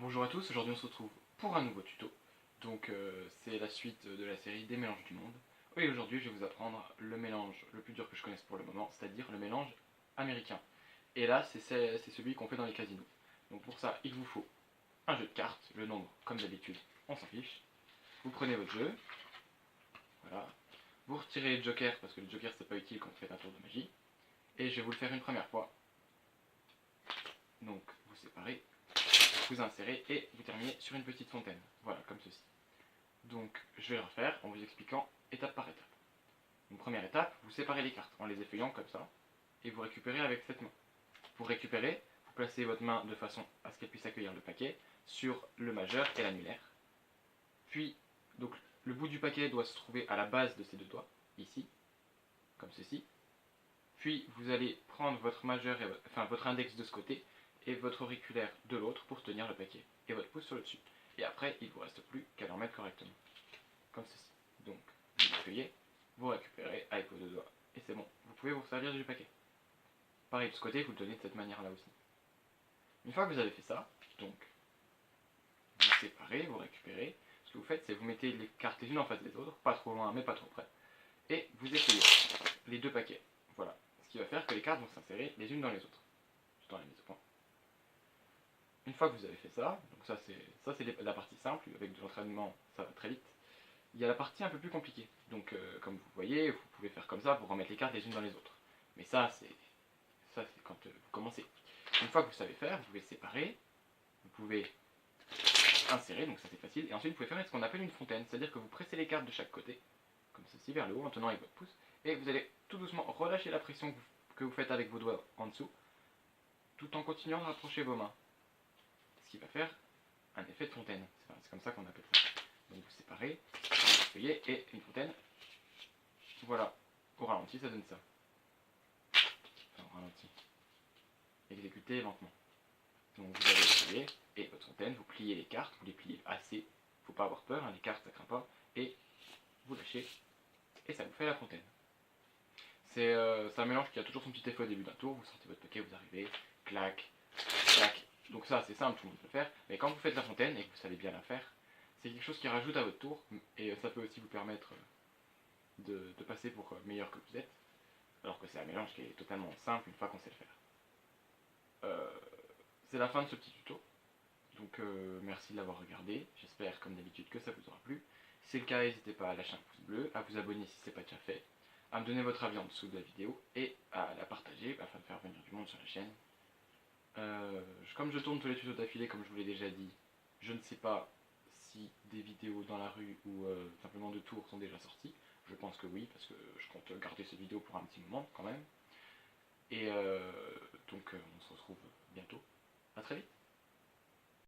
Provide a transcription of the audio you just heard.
Bonjour à tous, aujourd'hui on se retrouve pour un nouveau tuto. Donc c'est la suite de la série des mélanges du monde. Et aujourd'hui je vais vous apprendre le mélange le plus dur que je connaisse pour le moment, c'est-à-dire le mélange américain. Et là c'est celui qu'on fait dans les casinos. Donc pour ça il vous faut un jeu de cartes, le nombre comme d'habitude on s'en fiche. Vous prenez votre jeu, voilà. Vous retirez les jokers parce que les jokers c'est pas utile quand vous faites un tour de magie. Et je vais vous le faire une première fois. Donc vous séparez, vous insérez et vous terminez sur une petite fontaine. Voilà, comme ceci. Donc je vais le refaire en vous expliquant étape par étape. Donc première étape, vous séparez les cartes en les effeuillant comme ça, et vous récupérez avec cette main. Pour récupérer, vous placez votre main de façon à ce qu'elle puisse accueillir le paquet sur le majeur et l'annulaire. Puis, donc le bout du paquet doit se trouver à la base de ces deux doigts, ici, comme ceci. Puis vous allez prendre votre majeur, enfin votre index de ce côté, et votre auriculaire de l'autre pour tenir le paquet, et votre pouce sur le dessus. Et après, il ne vous reste plus qu'à l'en mettre correctement. Comme ceci. Donc, vous accueillez, vous récupérez avec vos deux doigts, et c'est bon, vous pouvez vous servir du paquet. Pareil, de ce côté, vous le donnez de cette manière-là aussi. Une fois que vous avez fait ça, donc, vous séparez, vous récupérez, ce que vous faites, c'est vous mettez les cartes les unes en face des autres, pas trop loin, mais pas trop près, et vous essayez les deux paquets. Voilà. Ce qui va faire que les cartes vont s'insérer les unes dans les autres. Je dans la mise au point. Une fois que vous avez fait ça, donc ça c'est la partie simple, avec de l'entraînement, ça va très vite. Il y a la partie un peu plus compliquée. Donc, comme vous voyez, vous pouvez faire comme ça pour remettre les cartes les unes dans les autres. Mais ça, c'est quand vous commencez. Une fois que vous savez faire, vous pouvez séparer, vous pouvez insérer, donc ça c'est facile. Et ensuite, vous pouvez faire ce qu'on appelle une fontaine, c'est-à-dire que vous pressez les cartes de chaque côté, comme ceci, vers le haut, en tenant avec votre pouce, et vous allez tout doucement relâcher la pression que vous faites avec vos doigts en dessous, tout en continuant de rapprocher vos mains. Ce qui va faire un effet de fontaine. C'est comme ça qu'on appelle ça. Donc vous séparez, vous feuillez, et une fontaine. Voilà, au ralenti ça donne ça. Enfin au ralenti. Exécuté lentement. Donc vous avez essayé, et votre fontaine, vous pliez les cartes, vous les pliez assez, faut pas avoir peur, hein, les cartes ça craint pas, et vous lâchez, et ça vous fait la fontaine. C'est un mélange qui a toujours son petit effet au début d'un tour, vous sortez votre paquet, vous arrivez, clac, clac. Donc ça c'est simple, tout le monde peut le faire, mais quand vous faites la fontaine, et que vous savez bien la faire, c'est quelque chose qui rajoute à votre tour, et ça peut aussi vous permettre de passer pour meilleur que vous êtes. Alors que c'est un mélange qui est totalement simple une fois qu'on sait le faire. C'est la fin de ce petit tuto. Donc merci de l'avoir regardé. J'espère comme d'habitude que ça vous aura plu. Si c'est le cas, n'hésitez pas à lâcher un pouce bleu, à vous abonner si ce n'est pas déjà fait, à me donner votre avis en dessous de la vidéo et à la partager afin de faire venir du monde sur la chaîne. Comme je tourne tous les tutos d'affilée, comme je vous l'ai déjà dit, je ne sais pas si des vidéos dans la rue ou simplement de tours sont déjà sorties. Je pense que oui, parce que je compte garder cette vidéo pour un petit moment quand même. Et